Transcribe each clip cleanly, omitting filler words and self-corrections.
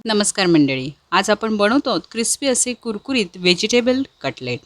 नमस्कार मंडळी, आज आपण बनवतो आहोत क्रिस्पी असे कुरकुरीत व्हेजिटेबल कटलेट।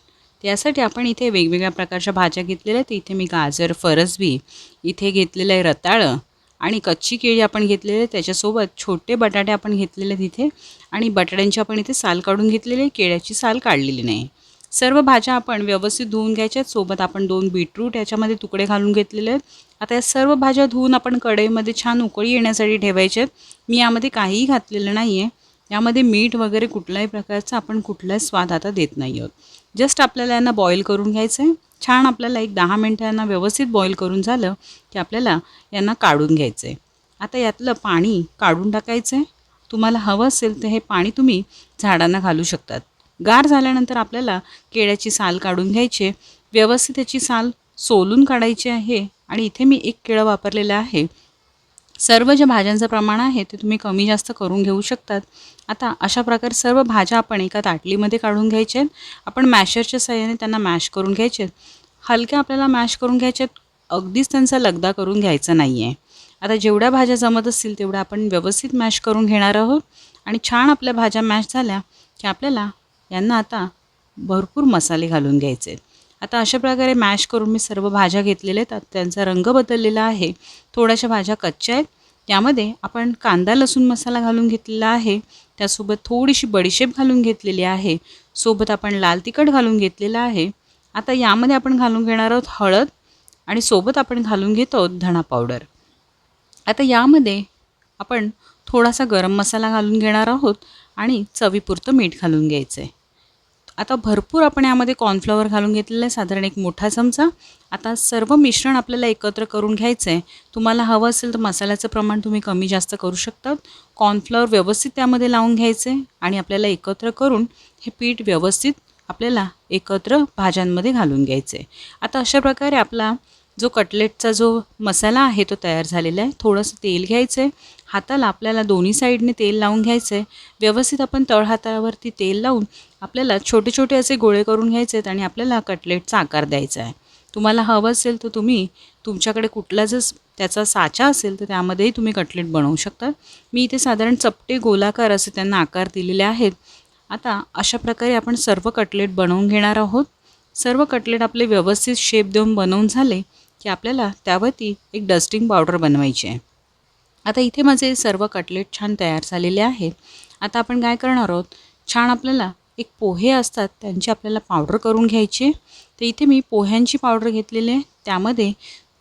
त्यासाठी आपण इथे वेगवेगळ्या प्रकारच्या भाज्या घेतलेल्या आहेत। इथे मी गाजर, फरसबी इथे घेतलेलं आहे, रताळं आणि कच्ची केळी आपण घेतलेले आहे। त्याच्यासोबत छोटे बटाटे आपण घेतलेले आहेत इथे आणि बटाट्यांची आपण इथे साल काढून घेतलेली आहे, केळ्याची साल काढलेली नाही। सर्व भाज्या आपण व्यवस्थित धुवून घ्यायच्या आहेत। सोबत आपण 2 बीटरूट याच्यामध्ये तुकडे घालून घेतलेले आहेत। आता या सर्व भाज्या धुवून आपण कढईमध्ये छान उकळी येण्यासाठी ठेवायचे आहेत। मी यामध्ये काहीही घातलेलं नाही आहे। यामध्ये मीठ वगैरे कुठल्याही प्रकारचा आपण कुठलाही स्वाद आता देत नाही आहोत। जस्ट आपल्याला यांना बॉईल करून घ्यायचं आहे। छान आपल्याला एक 10 मिनिटं यांना व्यवस्थित बॉईल करून झालं की आपल्याला यांना काढून घ्यायचं आहे। आता यातलं पाणी काढून टाकायचं आहे। तुम्हाला हवं असेल तर हे पाणी तुम्ही झाडांना घालू शकतात। गार झाल्यानंतर आपल्याला केळ्याची साल काढून घ्यायची, व्यवस्थित याची साल सोलून काढायची आहे आणि इथे मी 1 केळं वापरलेलं आहे। सर्व ज्या भाज्यांचं प्रमाण आहे ते तुम्ही कमी जास्त करून घेऊ शकतात। आता अशा प्रकारे सर्व भाज्या आपण एका ताटलीमध्ये काढून घ्यायच्या आहेत। आपण मॅशरच्या साहाय्याने त्यांना मॅश करून घ्यायचे आहेत। हलक्या आपल्याला मॅश करून घ्यायचे आहेत, अगदीच त्यांचा लगदा करून घ्यायचा नाही आहे। आता जेवढ्या भाज्या जमत असतील तेवढ्या आपण व्यवस्थित मॅश करून घेणार आहोत आणि छान आपल्या भाज्या मॅश झाल्या की आपल्याला यांना आता भरपूर मसाले घालून घ्यायचे आहेत। आता अशा प्रकारे मॅश करून मी सर्व भाज्या घेतलेल्या आहेत। त्यांचा रंग बदललेला आहे, थोड्याशा भाज्या कच्च्या आहेत। यामध्ये आपण कांदा लसूण मसाला घालून घेतलेला आहे, त्यासोबत थोडीशी बडीशेप घालून घेतलेली आहे, सोबत आपण लाल तिखट घालून घेतलेलं आहे। आता यामध्ये आपण घालून घेणार आहोत हळद आणि सोबत आपण घालून घेत आहोत धणा पावडर। आता यामध्ये आपण थोडासा गरम मसाला घालून घेणार आहोत आणि चवीपुरतं मीठ घालून घ्यायचं आहे। आता भरपूर आपण यामध्ये कॉर्नफ्लॉवर घालून घेतलेलं आहे, साधारण 1 मोठा चमचा। आता सर्व मिश्रण आपल्याला एकत्र करून घ्यायचं आहे। तुम्हाला हवं असेल तर मसाल्याचं प्रमाण तुम्ही कमी जास्त करू शकता। कॉर्नफ्लॉवर व्यवस्थित त्यामध्ये लावून घ्यायचं आहे आणि आपल्याला एकत्र करून हे पीठ व्यवस्थित आपल्याला एकत्र भाज्यांमध्ये घालून घ्यायचं आहे। आता अशा प्रकारे आपला जो कटलेटचा जो मसाला आहे तो तयार झालेला आहे। थोडंसं तेल घ्यायचं आहे, हाताला आपल्याला दोन्ही साईडने तेल लावून घ्यायचं आहे। व्यवस्थित आपण तळहातावरती तेल लावून आपल्याला छोटे छोटे असे गोळे करून घ्यायचे आहेत आणि आपल्याला कटलेटचा आकार द्यायचा आहे। तुम्हाला हवं असेल तर तुम्ही तुमच्याकडे कुठला जर त्याचा साचा असेल तर त्यामध्येही तुम्ही कटलेट बनवू शकता। मी इथे साधारण चपटे गोलाकार असे त्यांना आकार दिलेले आहेत। आता अशा प्रकारे आपण सर्व कटलेट बनवून घेणार आहोत। सर्व कटलेट आपले व्यवस्थित शेप देऊन बनवून झाले की आपल्याला त्यावरती एक डस्टिंग पावडर बनवायची आहे। आता इथे माझे सर्व कटलेट छान तयार झालेले आहेत। आता आपण काय करणार आहोत, छान आपल्याला एक पोहे असतात त्यांची आपल्याला पावडर करून घ्यायची। तर इथे मी पोह्यांची पावडर घेतलेली आहे, त्यामध्ये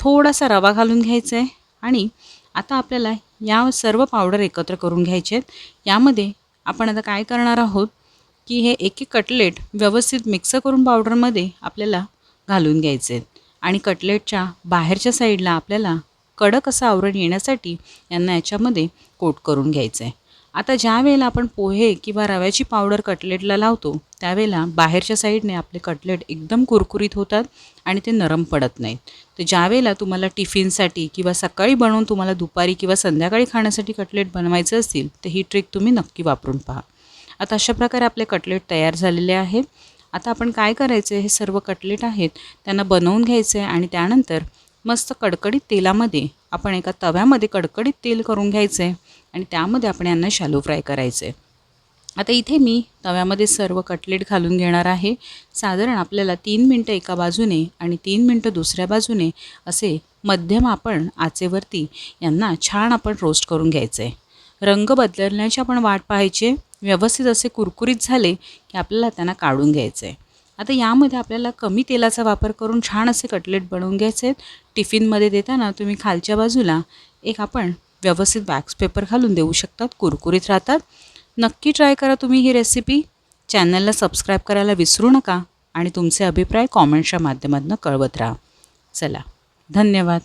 थोडासा रवा घालून घ्यायचा आहे आणि आता आपल्याला या सर्व पावडर एकत्र करून घ्यायचे आहेत। यामध्ये आपण आता काय करणार आहोत की हे एक एक कटलेट व्यवस्थित मिक्स करून पावडरमध्ये आपल्याला घालून घ्यायचे आहेत आणि कटलेटच्या बाहेरच्या साईडला आपल्याला कडक असं आवरण येण्यासाठी यांना याच्यामध्ये कोट करून घ्यायचं आहे। आता ज्या वेळेला आपण पोहे किंवा रव्याची पावडर कटलेटला लावतो त्यावेळेला बाहेरच्या साईडने आपले कटलेट एकदम कुरकुरीत होतात आणि ते नरम पडत नाहीत। तर ज्या वेळेला तुम्हाला टिफिनसाठी किंवा सकाळी बनवून तुम्हाला दुपारी किंवा संध्याकाळी खाण्यासाठी कटलेट बनवायचे असतील तर ही ट्रिक तुम्ही नक्की वापरून पहा। आता अशा प्रकारे आपले कटलेट तयार झालेले आहेत। आता आपण काय करायचं, हे सर्व कटलेट आहेत त्यांना बनवून घ्यायचं आहे आणि त्यानंतर मस्त कडकडीत तेलामध्ये आपण एका तव्यामध्ये कडकडीत तेल करून घ्यायचं आहे आणि त्यामध्ये आपण यांना शॅलो फ्राय करायचं आहे। आता इथे मी तव्यामध्ये सर्व कटलेट घालून घेणार आहे। साधारण आपल्याला 3 मिनटं एका बाजूने आणि 3 मिनटं दुसऱ्या बाजूने असे मध्यम आपण आचेवरती यांना छान आपण रोस्ट करून घ्यायचं आहे। रंग बदलण्याची आपण वाट पाहायची आहे। व्यवस्थित असे कुरकुरीत झाले की आपल्याला त्यांना काढून घ्यायचं आहे। आता यामध्ये आपल्याला कमी तेलाचा वापर करून छान असे कटलेट बनवून घ्यायचे आहेत। टिफिनमध्ये देताना तुम्ही खालच्या बाजूला एक आपण व्यवस्थित वॅक्स पेपर घालून देऊ शकतात, कुरकुरीत राहतात। नक्की ट्राय करा तुम्ही ही रेसिपी। चॅनलला सबस्क्राईब करायला विसरू नका आणि तुमचे अभिप्राय कॉमेंट्सच्या माध्यमातून कळवत राहा। चला, धन्यवाद।